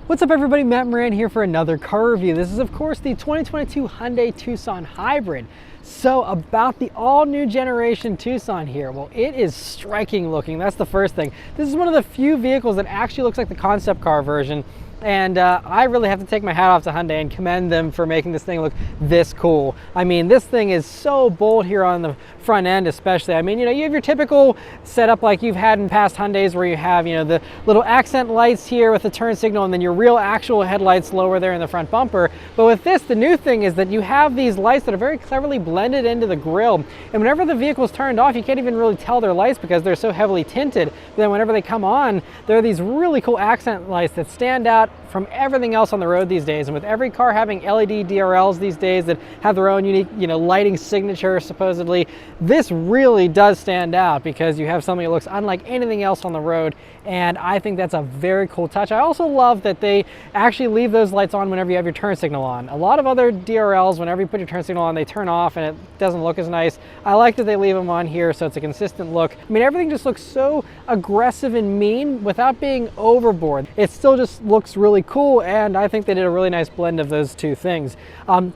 What's up everybody, Matt Maran here for another car review. This is of course the 2022 Hyundai Tucson Hybrid. So about the all new generation Tucson here, well it is striking looking, that's the first thing. This is one of the few vehicles that actually looks like the concept car version. And I really have to take my hat off to Hyundai and commend them for making this thing look this cool. I mean, this thing is so bold here on the front end especially. I mean, you know, you have your typical setup like you've had in past Hyundais where you have, you know, the little accent lights here with the turn signal and then your real actual headlights lower there in the front bumper. But with this, the new thing is that you have these lights that are very cleverly blended into the grille. And whenever the vehicle's turned off, you can't even really tell they're lights because they're so heavily tinted. But then whenever they come on, there are these really cool accent lights that stand out from everything else on the road these days. And with every car having LED DRLs these days that have their own unique, you know, lighting signature supposedly, this really does stand out because you have something that looks unlike anything else on the road. And I think that's a very cool touch. I also love that they actually leave those lights on whenever you have your turn signal on. A lot of other DRLs, whenever you put your turn signal on, they turn off and it doesn't look as nice. I like that they leave them on here so it's a consistent look. I mean, everything just looks so aggressive and mean without being overboard. It still just looks really cool, and I think they did a really nice blend of those two things.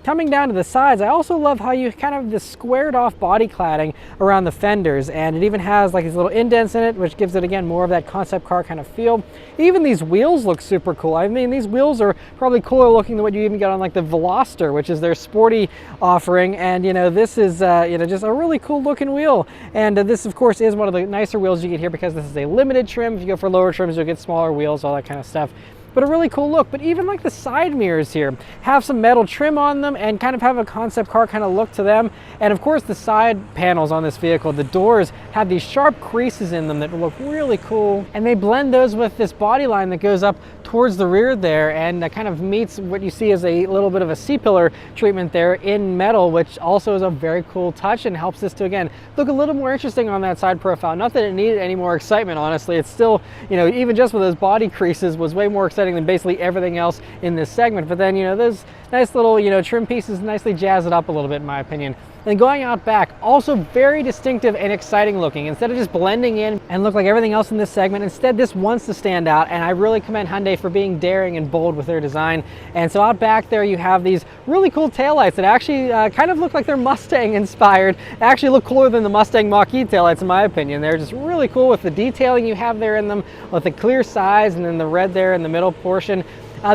Coming down to the sides, I also love how you kind of have this squared off body cladding around the fenders, and it even has like these little indents in it, which gives it again more of that concept car kind of feel. Even these wheels look super cool. I mean, these wheels are probably cooler looking than what you even get on like the Veloster, which is their sporty offering. And you know, this is you know, just a really cool looking wheel. And this of course is one of the nicer wheels you get here because this is a limited trim. If you go for lower trims, you'll get smaller wheels, all that kind of stuff. But a really cool look. But even like the side mirrors here have some metal trim on them and kind of have a concept car kind of look to them. And of course the side panels on this vehicle, the doors have these sharp creases in them that look really cool. And they blend those with this body line that goes up towards the rear there and kind of meets what you see as a little bit of a C-pillar treatment there in metal, which also is a very cool touch and helps this to, again, look a little more interesting on that side profile. Not that it needed any more excitement, honestly. It's still, you know, even just with those body creases was way more exciting than basically everything else in this segment. But then, you know, those nice little, you know, trim pieces nicely jazz it up a little bit in my opinion. And going out back, also very distinctive and exciting looking. Instead of just blending in and look like everything else in this segment, instead this wants to stand out, and I really commend Hyundai for being daring and bold with their design. And so out back there you have these really cool taillights that actually kind of look like they're Mustang inspired. Actually look cooler than the Mustang Mach-E taillights in my opinion. They're just really cool with the detailing you have there in them, with the clear sides and then the red there in the middle portion.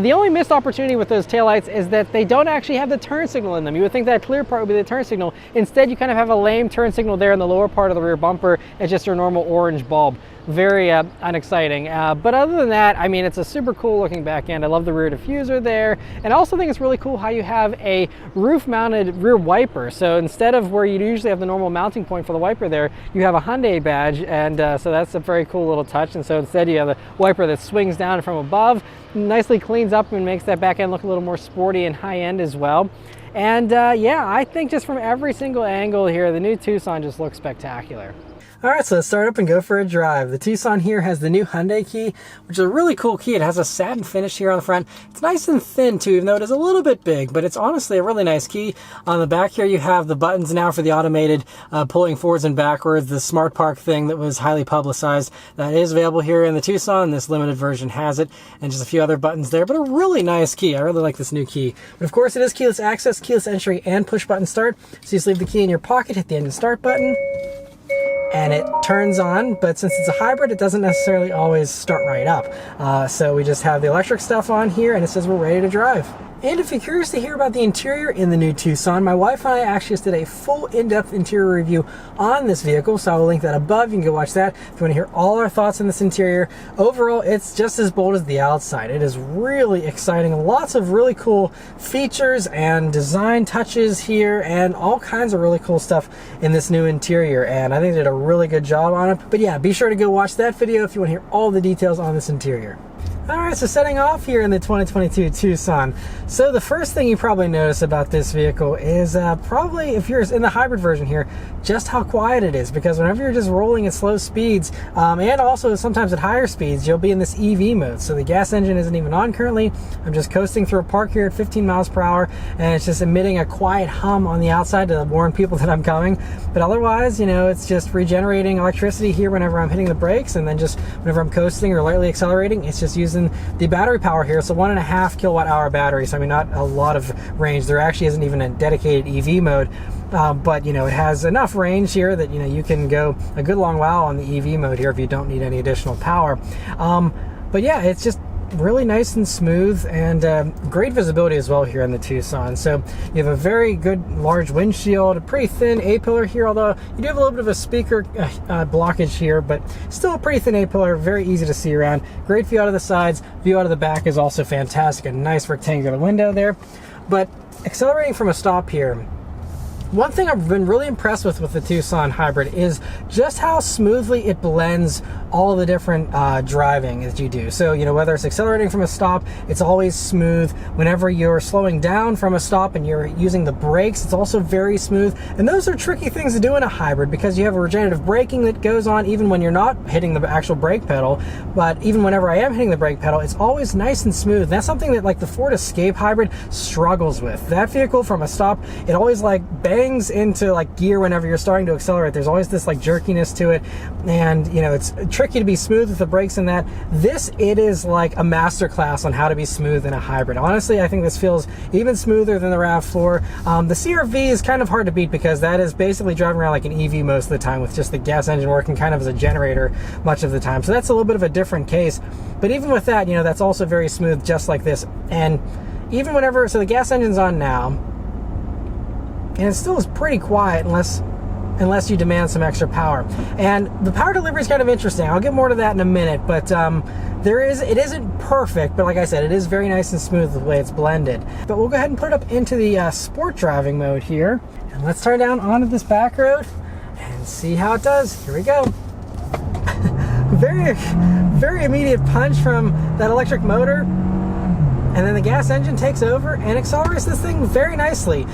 The only missed opportunity with those taillights is that they don't actually have the turn signal in them. You would think that clear part would be the turn signal. Instead, you kind of have a lame turn signal there in the lower part of the rear bumper. It's just your normal orange bulb. Very unexciting. But other than that, I mean, it's a super cool looking back end. I love the rear diffuser there. And I also think it's really cool how you have a roof mounted rear wiper. So instead of where you usually have the normal mounting point for the wiper there, you have a Hyundai badge. And so that's a very cool little touch. And so instead you have a wiper that swings down from above, nicely cleans up and makes that back end look a little more sporty and high end as well. And yeah, I think just from every single angle here, the new Tucson just looks spectacular. All right, so let's start up and go for a drive. The Tucson here has the new Hyundai key, which is a really cool key. It has a satin finish here on the front. It's nice and thin too, even though it is a little bit big, but it's honestly a really nice key. On the back here, you have the buttons now for the automated pulling forwards and backwards, the Smart Park thing that was highly publicized. That is available here in the Tucson. This limited version has it, and just a few other buttons there, but a really nice key. I really like this new key. But of course, it is keyless access, keyless entry, and push button start. So you just leave the key in your pocket, hit the engine start button, and it turns on. But since it's a hybrid, it doesn't necessarily always start right up. So we just have the electric stuff on here and it says we're ready to drive. And if you're curious to hear about the interior in the new Tucson, my wife and I actually just did a full in-depth interior review on this vehicle, so I will link that above. You can go watch that if you want to hear all our thoughts on this interior. Overall, it's just as bold as the outside. It is really exciting. Lots of really cool features and design touches here and all kinds of really cool stuff in this new interior, and I think they did a really good job on it. But yeah, be sure to go watch that video if you want to hear all the details on this interior. Alright, so setting off here in the 2022 Tucson. So the first thing you probably notice about this vehicle is probably, if you're in the hybrid version here, just how quiet it is. Because whenever you're just rolling at slow speeds, and also sometimes at higher speeds, you'll be in this EV mode. So the gas engine isn't even on currently. I'm just coasting through a park here at 15 miles per hour, and it's just emitting a quiet hum on the outside to warn people that I'm coming. But otherwise, you know, it's just regenerating electricity here whenever I'm hitting the brakes, and then just whenever I'm coasting or lightly accelerating, it's just using in the battery power here. So 1.5 kilowatt hour battery, so I mean not a lot of range. There actually isn't even a dedicated EV mode, but you know, it has enough range here that you know you can go a good long while on the EV mode here if you don't need any additional power. But yeah, it's just really nice and smooth, and great visibility as well here in the Tucson. So you have a very good large windshield, a pretty thin A-pillar here, although you do have a little bit of a speaker blockage here, but still a pretty thin A-pillar, very easy to see around. Great view out of the sides. View out of the back is also fantastic, a nice rectangular window there. But accelerating from a stop here, one thing I've been really impressed with the Tucson Hybrid is just how smoothly it blends all the different driving that you do. So, you know, whether it's accelerating from a stop, it's always smooth. Whenever you're slowing down from a stop and you're using the brakes, it's also very smooth. And those are tricky things to do in a hybrid because you have a regenerative braking that goes on even when you're not hitting the actual brake pedal. But even whenever I am hitting the brake pedal, it's always nice and smooth. That's something that like the Ford Escape Hybrid struggles with. That vehicle from a stop, it always like bangs into like gear whenever you're starting to accelerate. There's always this like jerkiness to it, and you know, it's tricky to be smooth with the brakes in that. It is like a masterclass on how to be smooth in a hybrid. Honestly, I think this feels even smoother than the RAV4. The CR-V is kind of hard to beat because that is basically driving around like an EV most of the time with just the gas engine working kind of as a generator much of the time. So that's a little bit of a different case. But even with that, you know, that's also very smooth just like this. And even whenever, so the gas engine's on now, and it still is pretty quiet unless you demand some extra power. And the power delivery is kind of interesting. I'll get more to that in a minute, but it isn't perfect, but like I said, it is very nice and smooth the way it's blended. But we'll go ahead and put it up into the sport driving mode here. And let's turn down onto this back road and see how it does. Here we go. Very, very immediate punch from that electric motor. And then the gas engine takes over and accelerates this thing very nicely.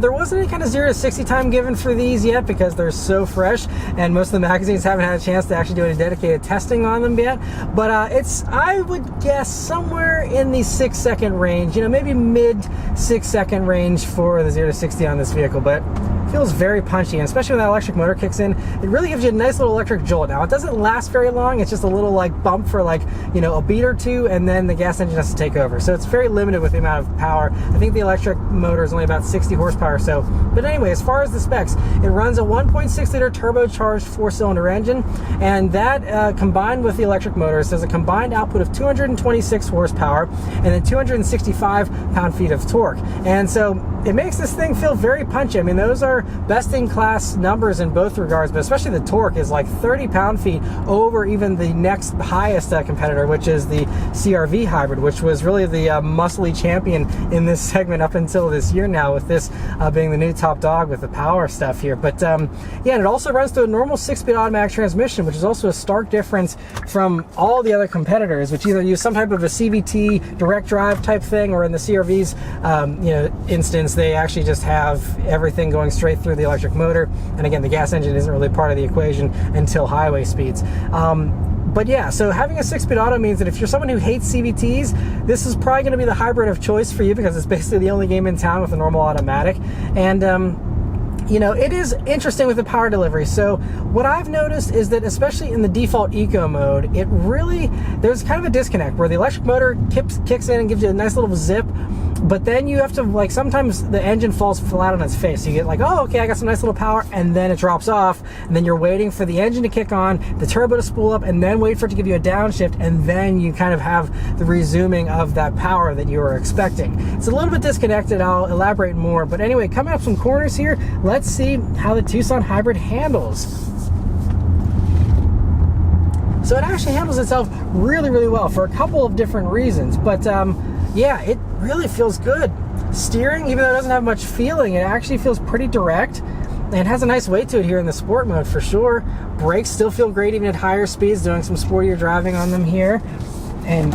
There wasn't any kind of 0 to 60 time given for these yet because they're so fresh, and most of the magazines haven't had a chance to actually do any dedicated testing on them yet. But it's, I would guess, somewhere in the 6-second range, you know, maybe mid 6-second range for the 0 to 60 on this vehicle. But feels very punchy, and especially when that electric motor kicks in, it really gives you a nice little electric jolt. Now, it doesn't last very long. It's just a little like bump for like, you know, a beat or two, and then the gas engine has to take over. So it's very limited with the amount of power. I think the electric motor is only about 60 horsepower or so. But anyway, as far as the specs, it runs a 1.6 liter turbocharged 4-cylinder engine, and that combined with the electric motor says a combined output of 226 horsepower and then 265 pound-feet of torque. And so it makes this thing feel very punchy. I mean, those are best-in-class numbers in both regards, but especially the torque is like 30 pound-feet over even the next highest competitor, which is the CR-V Hybrid, which was really the muscly champion in this segment up until this year now, with this being the new top dog with the power stuff here. But yeah, and it also runs through a normal 6-speed automatic transmission, which is also a stark difference from all the other competitors, which either use some type of a CVT direct drive type thing, or in the CR-V's you know, instance, they actually just have everything going straight through the electric motor. And again, the gas engine isn't really part of the equation until highway speeds. But yeah, so having a 6-speed auto means that if you're someone who hates CVTs, this is probably going to be the hybrid of choice for you, because it's basically the only game in town with a normal automatic. And you know, it is interesting with the power delivery. So what I've noticed is that, especially in the default eco mode, it really, there's kind of a disconnect where the electric motor kicks in and gives you a nice little zip, but then you have to, like, sometimes the engine falls flat on its face. So you get like, oh, okay, I got some nice little power, and then it drops off, and then you're waiting for the engine to kick on, the turbo to spool up, and then wait for it to give you a downshift, and then you kind of have the resuming of that power that you were expecting. It's a little bit disconnected. I'll elaborate more. But anyway, coming up some corners here, let's see how the Tucson Hybrid handles. So it actually handles itself really, really well for a couple of different reasons. But yeah, it really feels good. Steering, even though it doesn't have much feeling, it actually feels pretty direct. And it has a nice weight to it here in the sport mode for sure. Brakes still feel great even at higher speeds, doing some sportier driving on them here. And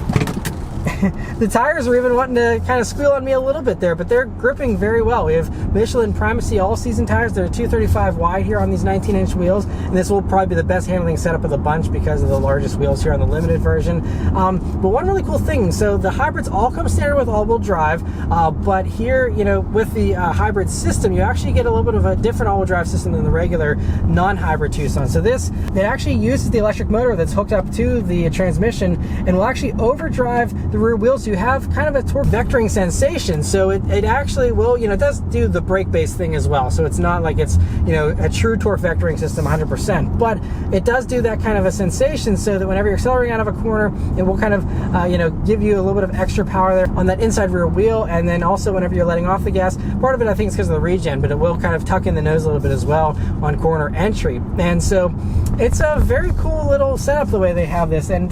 the tires are even wanting to kind of squeal on me a little bit there, but they're gripping very well. We have Michelin Primacy all-season tires. They're 235 wide here on these 19-inch wheels, and this will probably be the best handling setup of the bunch because of the largest wheels here on the limited version. But one really cool thing, so the hybrids all come standard with all-wheel drive, but here, you know, with the hybrid system, you actually get a little bit of a different all-wheel drive system than the regular non-hybrid Tucson. So this, it actually uses the electric motor that's hooked up to the transmission and will actually overdrive the rear wheels. So you have kind of a torque vectoring sensation. So it actually will, you know, it does do the brake-based thing as well. So it's not like it's, you know, a true torque vectoring system 100%, but it does do that kind of a sensation so that whenever you're accelerating out of a corner, it will kind of, you know, give you a little bit of extra power there on that inside rear wheel. And then also whenever you're letting off the gas, part of it I think is because of the regen, but it will kind of tuck in the nose a little bit as well on corner entry. And so it's a very cool little setup the way they have this. And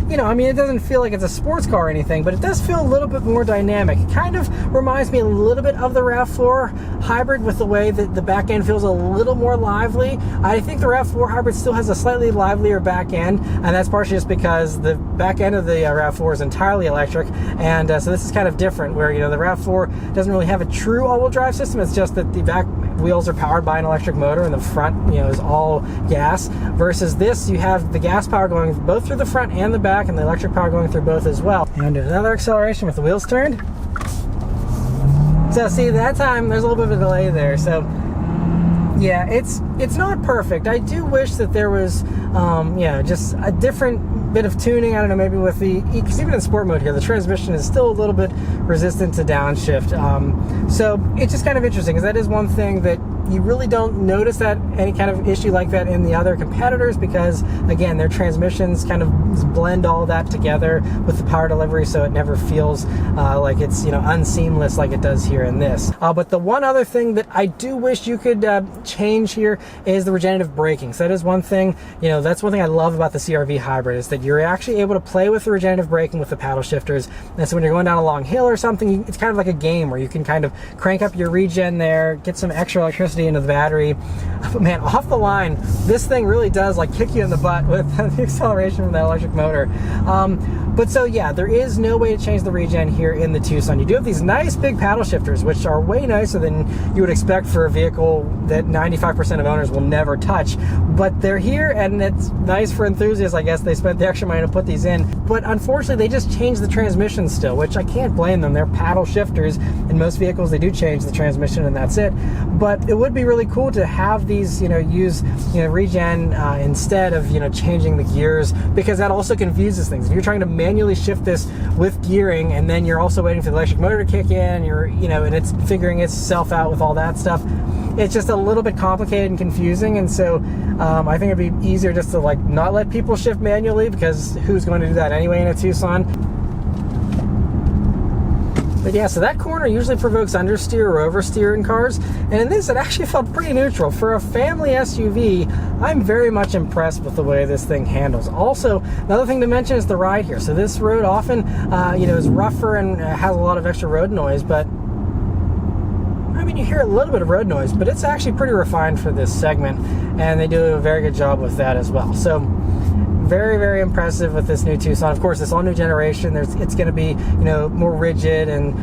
you know, I mean, it doesn't feel like it's a sports car or anything, but it does feel a little bit more dynamic. It kind of reminds me a little bit of the RAV4 hybrid with the way that the back end feels a little more lively. I think the RAV4 hybrid still has a slightly livelier back end, and that's partially just because the back end of the RAV4 is entirely electric. And so this is kind of different, where, you know, the RAV4 doesn't really have a true all-wheel drive system. It's just that the back wheels are powered by an electric motor and the front, you know, is all gas, versus this, you have the gas power going both through the front and the back, and the electric power going through both as well. And another acceleration with the wheels turned. So see, that time there's a little bit of a delay there. So yeah, it's not perfect. I do wish that there was yeah, just a different bit of tuning. I don't know, maybe with the, because even in sport mode here, the transmission is still a little bit resistant to downshift. So it's just kind of interesting, because that is one thing that you really don't notice that any kind of issue like that in the other competitors, because again, their transmissions kind of blend all that together with the power delivery, so it never feels like it's, you know, unseamless like it does here in this. But the one other thing that I do wish you could change here is the regenerative braking. So that is one thing, you know, that's one thing I love about the CR-V hybrid, is that you're actually able to play with the regenerative braking with the paddle shifters. And so when you're going down a long hill or something, it's kind of like a game where you can kind of crank up your regen there, get some extra electricity into the battery. But man, off the line, this thing really does like kick you in the butt with the acceleration from that electric motor. But so yeah, there is no way to change the regen here in the Tucson. You do have these nice big paddle shifters, which are way nicer than you would expect for a vehicle that 95% of owners will never touch. But they're here, and it's nice for enthusiasts. I guess they spent the extra money to put these in. But unfortunately, they just changed the transmission still, which I can't blame them. They're paddle shifters. In most vehicles, they do change the transmission, and that's it. But it would be really cool to have these, you know, use, you know, regen instead of, you know, changing the gears, because that also confuses things. If you're trying to manually shift this with gearing, and then you're also waiting for the electric motor to kick in, you're, you know, and it's figuring itself out with all that stuff, it's just a little bit complicated and confusing. And so I think it'd be easier just to like not let people shift manually, because who's going to do that anyway in a Tucson? But yeah, so that corner usually provokes understeer or oversteer in cars, and in this it actually felt pretty neutral. For a family SUV, I'm very much impressed with the way this thing handles. Also, another thing to mention is the ride here. So this road often, you know, is rougher and has a lot of extra road noise, but I mean, you hear a little bit of road noise, but it's actually pretty refined for this segment, and they do a very good job with that as well. So very, very impressive with this new Tucson. Of course, this all new generation, it's going to be, you know, more rigid and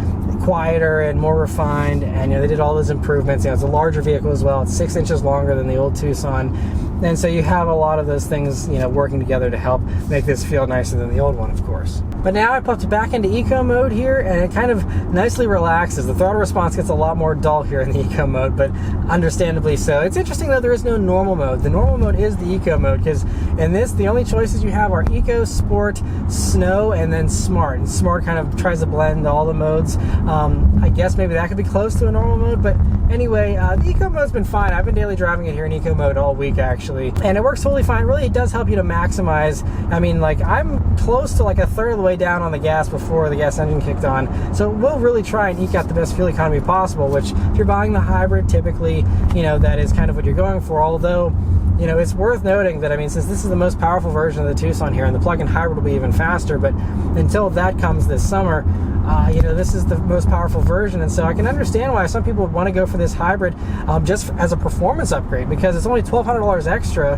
quieter and more refined, and you know, they did all those improvements. You know, it's a larger vehicle as well. It's 6 inches longer than the old Tucson, and so you have a lot of those things, you know, working together to help make this feel nicer than the old one, of course. But now I popped it back into eco mode here, and it kind of nicely relaxes. The throttle response gets a lot more dull here in the eco mode, but understandably so. It's interesting though, there is no normal mode. The normal mode is the eco mode, because in this, the only choices you have are eco, sport, snow, and then smart. And smart kind of tries to blend all the modes. I guess maybe that could be close to a normal mode, but anyway, the eco mode's been fine. I've been daily driving it here in eco mode all week actually, and it works totally fine. Really, it does help you to maximize. I mean, like, I'm close to like a third of the way down on the gas before the gas engine kicked on, so we'll really try and eke out the best fuel economy possible, which if you're buying the hybrid, typically, you know, that is kind of what you're going for. Although, you know, it's worth noting that, I mean, since this is the most powerful version of the Tucson here, and the plug-in hybrid will be even faster, but until that comes this summer, you know, this is the most powerful version, and so I can understand why some people would want to go for this hybrid just as a performance upgrade, because it's only $1,200 extra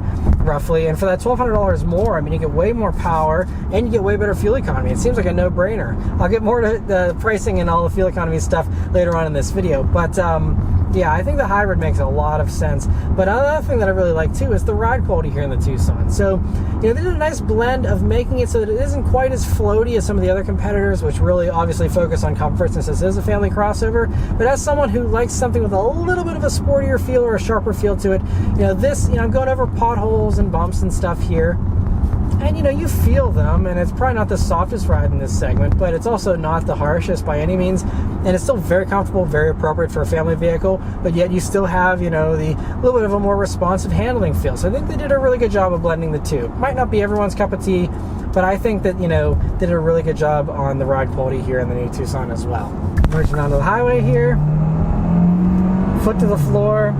roughly, and for that $1,200 more, I mean, you get way more power and you get way better fuel economy. It seems like a no-brainer. I'll get more to the pricing and all the fuel economy stuff later on in this video, but yeah, I think the hybrid makes a lot of sense. But another thing that I really like too is the ride quality here in the Tucson. So, you know, they did a nice blend of making it so that it isn't quite as floaty as some of the other competitors, which really obviously focus on comfort since this is a family crossover. But as someone who likes something with a little bit of a sportier feel or a sharper feel to it, you know, this, you know, I'm going over potholes and bumps and stuff here. And you know, you feel them, and it's probably not the softest ride in this segment, but it's also not the harshest by any means, and it's still very comfortable, very appropriate for a family vehicle, but yet you still have, you know, the little bit of a more responsive handling feel. So I think they did a really good job of blending the two. Might not be everyone's cup of tea, but I think that, you know, they did a really good job on the ride quality here in the new Tucson as well. Merging onto the highway here, foot to the floor.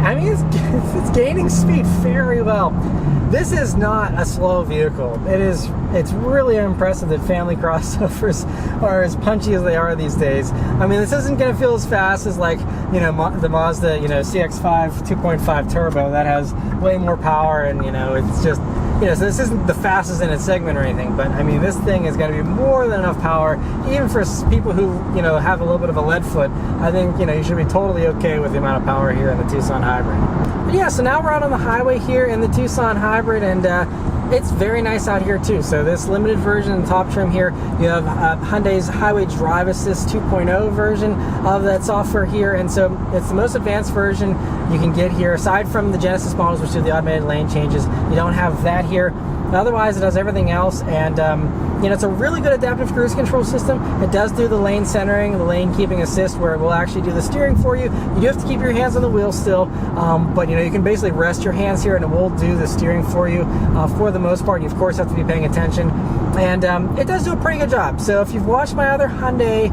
I mean, it's gaining speed very well. This is not a slow vehicle. It's really impressive that family crossovers are as punchy as they are these days. I mean, this isn't going to feel as fast as, like, you know, the Mazda, you know, CX-5 2.5 turbo that has way more power, and, you know, it's just, you know, so this isn't the fastest in its segment or anything, but I mean, this thing has got to be more than enough power, even for people who, you know, have a little bit of a lead foot. I think, you know, you should be totally okay with the amount of power here in the Tucson Hybrid. But yeah, so now we're out on the highway here in the Tucson Hybrid, and it's very nice out here too. So this limited version, top trim here, you have Hyundai's Highway Drive Assist 2.0 version of that software here, and so it's the most advanced version you can get here. Aside from the Genesis models, which do the automated lane changes, you don't have that here. Otherwise, it does everything else, and you know, it's a really good adaptive cruise control system. It does do the lane centering, the lane keeping assist, where it will actually do the steering for you. You do have to keep your hands on the wheel still, but you know, you can basically rest your hands here, and it will do the steering for you for the most part. You of course have to be paying attention, and it does do a pretty good job. So if you've watched my other Hyundai,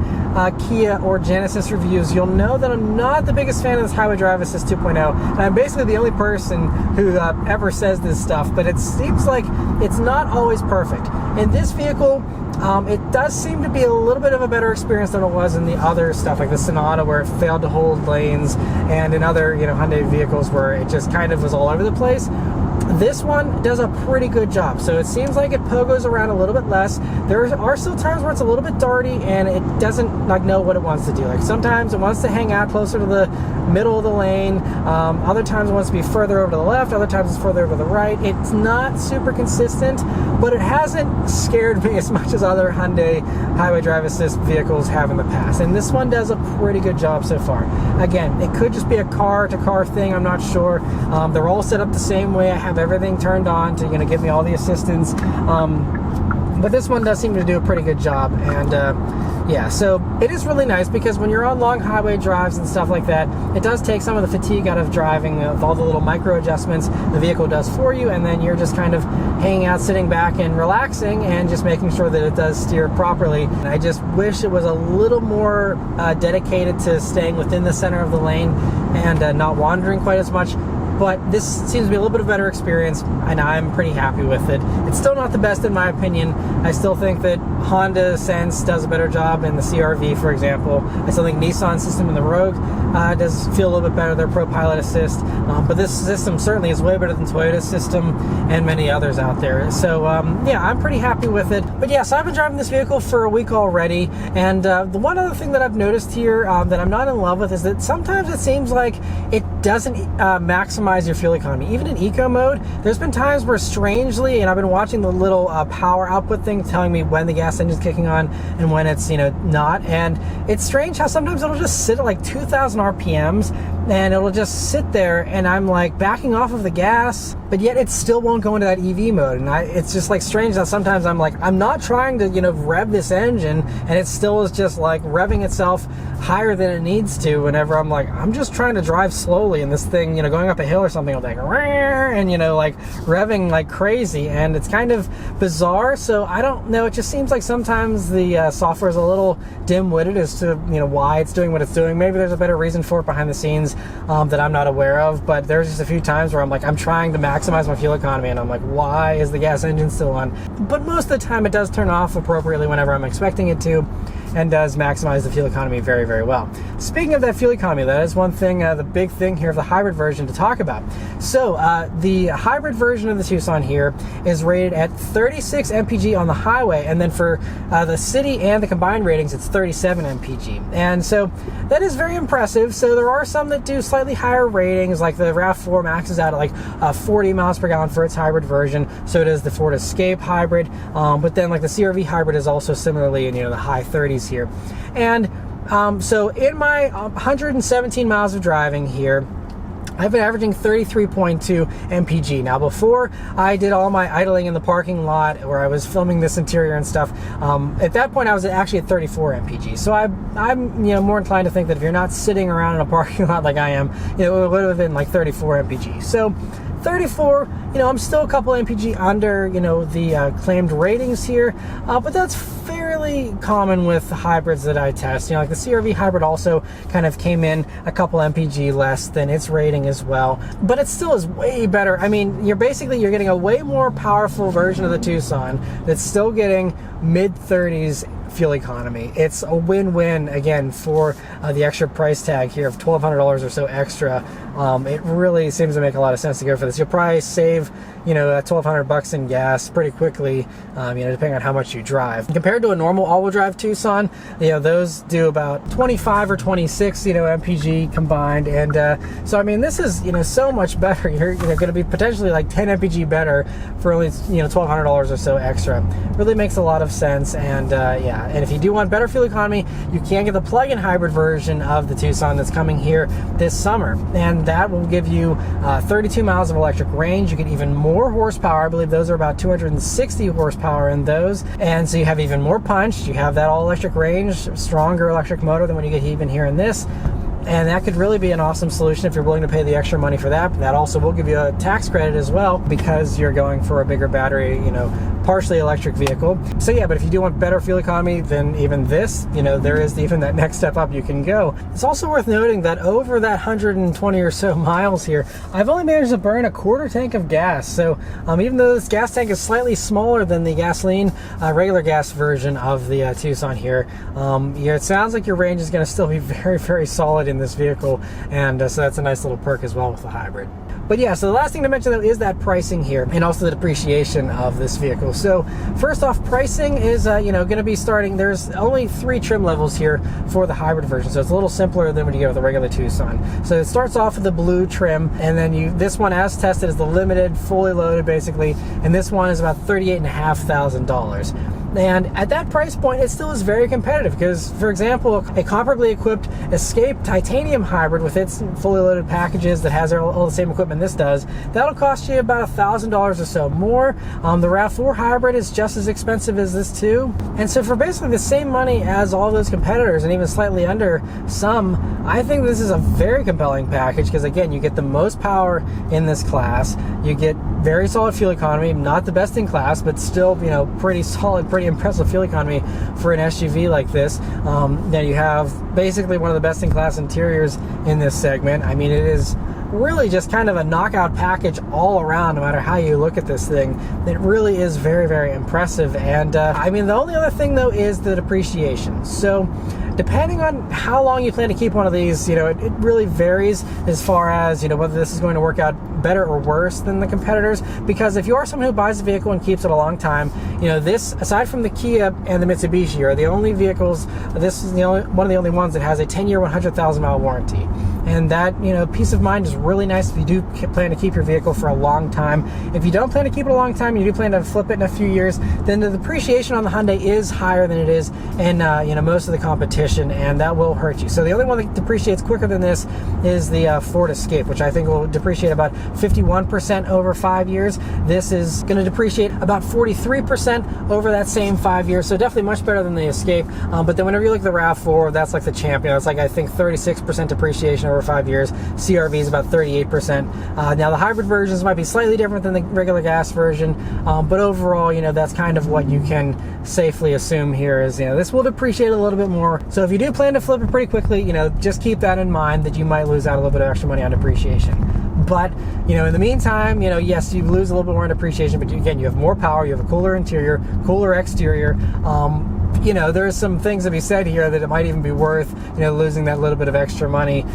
Kia, or Genesis reviews, you'll know that I'm not the biggest fan of this Highway Drive Assist 2.0, and I'm basically the only person who ever says this stuff, but it seems like it's not always perfect. In this vehicle, it does seem to be a little bit of a better experience than it was in the other stuff, like the Sonata, where it failed to hold lanes, and in other, you know, Hyundai vehicles where it just kind of was all over the place. This one does a pretty good job. So it seems like it pogos around a little bit less. There are still times where it's a little bit darty and it doesn't like know what it wants to do. Like sometimes it wants to hang out closer to the middle of the lane. Other times it wants to be further over to the left. Other times it's further over to the right. It's not super consistent, but it hasn't scared me as much as other Hyundai Highway Drive Assist vehicles have in the past. And this one does a pretty good job so far. Again, it could just be a car-to-car thing. I'm not sure. They're all set up the same way. I have everything turned on to, you know, give me all the assistance, but this one does seem to do a pretty good job. And yeah, so it is really nice because when you're on long highway drives and stuff like that, it does take some of the fatigue out of driving, with all the little micro adjustments the vehicle does for you, and then you're just kind of hanging out, sitting back and relaxing and just making sure that it does steer properly. And I just wish it was a little more dedicated to staying within the center of the lane and not wandering quite as much. But this seems to be a little bit of a better experience, and I'm pretty happy with it. It's still not the best in my opinion. I still think that Honda Sense does a better job in the CR-V, for example. I still think Nissan's system in the Rogue does feel a little bit better, their Pro Pilot Assist. But this system certainly is way better than Toyota's system and many others out there. So yeah, I'm pretty happy with it. But yeah, so I've been driving this vehicle for a week already, and the one other thing that I've noticed here that I'm not in love with is that sometimes it seems like it doesn't maximize your fuel economy. Even in eco mode, there's been times where strangely, and I've been watching the little power output thing telling me when the gas engine's kicking on and when it's, you know, not, and it's strange how sometimes it'll just sit at like 2,000 RPMs and it'll just sit there, and I'm like backing off of the gas, but yet it still won't go into that EV mode. And it's just like strange that sometimes I'm like, I'm not trying to, you know, rev this engine, and it still is just like revving itself higher than it needs to whenever I'm like, I'm just trying to drive slowly, and this thing, you know, going up a hill or something will like, and, you know, like revving like crazy, and it's kind of bizarre. So I don't know, it just seems like sometimes the software is a little dim-witted as to, you know, why it's doing what it's doing. Maybe there's a better reason for it behind the scenes that I'm not aware of, but there's just a few times where I'm like, I'm trying to maximize my fuel economy, and I'm like, why is the gas engine still on? But most of the time it does turn off appropriately whenever I'm expecting it to. and does maximize the fuel economy very, very well. Speaking of that fuel economy, that is one thing, the big thing here of the hybrid version to talk about. So the hybrid version of the Tucson here is rated at 36 mpg on the highway, and then for the city and the combined ratings, it's 37 mpg. And so that is very impressive. So there are some that do slightly higher ratings, like the RAV4 maxes out at like 40 miles per gallon for its hybrid version. So does the Ford Escape hybrid. But then like the CR-V hybrid is also similarly in, the high 30s here. And so in my 117 miles of driving here, I've been averaging 33.2 mpg. Now, before I did all my idling in the parking lot where I was filming this interior and stuff, at that point I was actually at 34 mpg. So I'm more inclined to think that if you're not sitting around in a parking lot like I am, it would have been like 34 mpg. So 34, I'm still a couple mpg under, the claimed ratings here, but that's fairly common with the hybrids that I test. Like the CR-V hybrid also kind of came in a couple mpg less than its rating as well, but it still is way better. I mean, you're getting a way more powerful version of the Tucson that's still getting mid-30s fuel economy. It's a win-win again for the extra price tag here of $1,200 or so extra. It really seems to make a lot of sense to go for this. You'll probably save $1,200 in gas pretty quickly, depending on how much you drive. Compared to a normal all-wheel drive Tucson, those do about 25 or 26 mpg combined, and so I mean this is so much better. You're going to be potentially like 10 mpg better for only $1,200 or so extra. Really makes a lot of sense. And and if you do want better fuel economy, you can get the plug-in hybrid version of the Tucson that's coming here this summer, and that will give you 32 miles of electric range. You get even more horsepower. I believe those are about 260 horsepower in those, and so you have even more punch. You have that all electric range, stronger electric motor than what you get even here in this. And that could really be an awesome solution if you're willing to pay the extra money for that. That also will give you a tax credit as well, because you're going for a bigger battery, partially electric vehicle. So yeah, but if you do want better fuel economy than even this, there is even that next step up you can go. It's also worth noting that over that 120 or so miles here, I've only managed to burn a quarter tank of gas. So even though this gas tank is slightly smaller than the gasoline, regular gas version of the Tucson here, it sounds like your range is going to still be very, very solid in this vehicle, and so that's a nice little perk as well with the hybrid. But yeah, so the last thing to mention though is that pricing here, and also the depreciation of this vehicle. So first off, pricing is going to be starting. There's only 3 trim levels here for the hybrid version, so it's a little simpler than when you get with the regular Tucson. So it starts off with the blue trim, and then this one as tested is the limited, fully loaded basically, and this one is about $38,500. And at that price point, it still is very competitive because, for example, a comparably equipped Escape Titanium Hybrid with its fully loaded packages that has all the same equipment this does, that'll cost you about $1,000 or so more. The RAV4 Hybrid is just as expensive as this too. And so for basically the same money as all those competitors, and even slightly under some, I think this is a very compelling package because, again, you get the most power in this class. You get very solid fuel economy, not the best in class, but still, pretty solid, pretty impressive fuel economy for an SUV like this. Then you have basically one of the best in class interiors in this segment. I mean, it is really just kind of a knockout package all around, no matter how you look at this thing. It really is very, very impressive. And I mean, the only other thing though is the depreciation. So depending on how long you plan to keep one of these, it really varies as far as, whether this is going to work out better or worse than the competitors. Because if you are someone who buys a vehicle and keeps it a long time, this, aside from the Kia and the Mitsubishi, are the only vehicles, this is one of the only ones that has a 10-year, 100,000 mile warranty. And that, peace of mind is really nice if you do plan to keep your vehicle for a long time. If you don't plan to keep it a long time, you do plan to flip it in a few years, then the depreciation on the Hyundai is higher than it is in most of the competition, and that will hurt you. So the only one that depreciates quicker than this is the Ford Escape, which I think will depreciate about 51% over 5 years. This is going to depreciate about 43% over that same 5 years, so definitely much better than the Escape. But then whenever you look at the RAV4, that's like the champion. It's like, I think, 36% depreciation over 5 years. CR-V is about 38%. Now the hybrid versions might be slightly different than the regular gas version, but overall, that's kind of what you can safely assume here is, this will depreciate a little bit more. So if you do plan to flip it pretty quickly, just keep that in mind, that you might lose out a little bit of extra money on depreciation. But, in the meantime, yes, you lose a little bit more in depreciation, but again, you have more power, you have a cooler interior, cooler exterior, you know, there's some things to be said here that it might even be worth, you know, losing that little bit of extra money,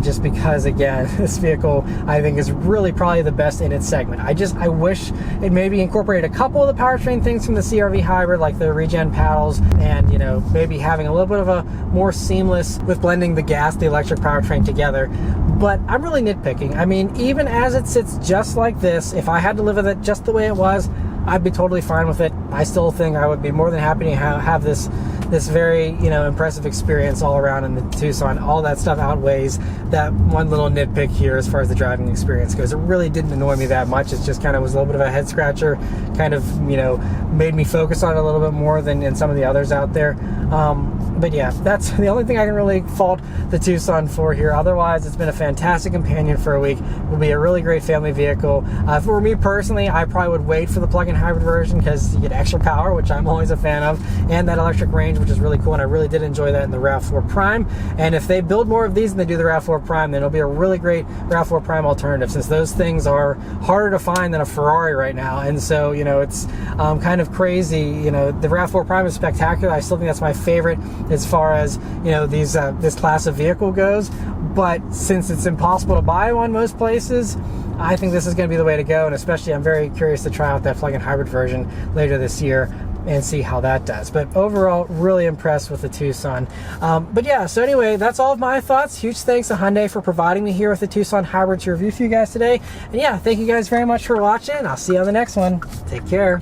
just because, again, this vehicle I think is really probably the best in its segment. I wish it maybe incorporated a couple of the powertrain things from the CR-V hybrid, like the regen paddles, and, you know, maybe having a little bit of a more seamless with blending the gas, the electric powertrain together. But I'm really nitpicking. I mean, even as it sits just like this, if I had to live with it just the way it was, I'd be totally fine with it. I still think I would be more than happy to have this very, you know, impressive experience all around in the Tucson. All that stuff outweighs that one little nitpick here as far as the driving experience goes. It really didn't annoy me that much. It just kind of was a little bit of a head scratcher, kind of, you know, made me focus on it a little bit more than in some of the others out there. But yeah, that's the only thing I can really fault the Tucson for here. Otherwise, it's been a fantastic companion for a week. It will be a really great family vehicle. For me personally, I probably would wait for the plug-in hybrid version because you get extra power, which I'm always a fan of, and that electric range, which is really cool, and I really did enjoy that in the RAV4 Prime. And if they build more of these and they do the RAV4 Prime, then it'll be a really great RAV4 Prime alternative, since those things are harder to find than a Ferrari right now. And so, you know, it's kind of crazy. You know, the RAV4 Prime is spectacular. I still think that's my favorite as far as, you know, these this class of vehicle goes. But since it's impossible to buy one most places, I think this is going to be the way to go. And especially, I'm very curious to try out that plug-in hybrid version later this year and see how that does. But overall, really impressed with the Tucson. But yeah, so anyway, that's all of my thoughts. Huge thanks to Hyundai for providing me here with the Tucson Hybrid to review for you guys today. And yeah, thank you guys very much for watching. I'll see you on the next one. Take care.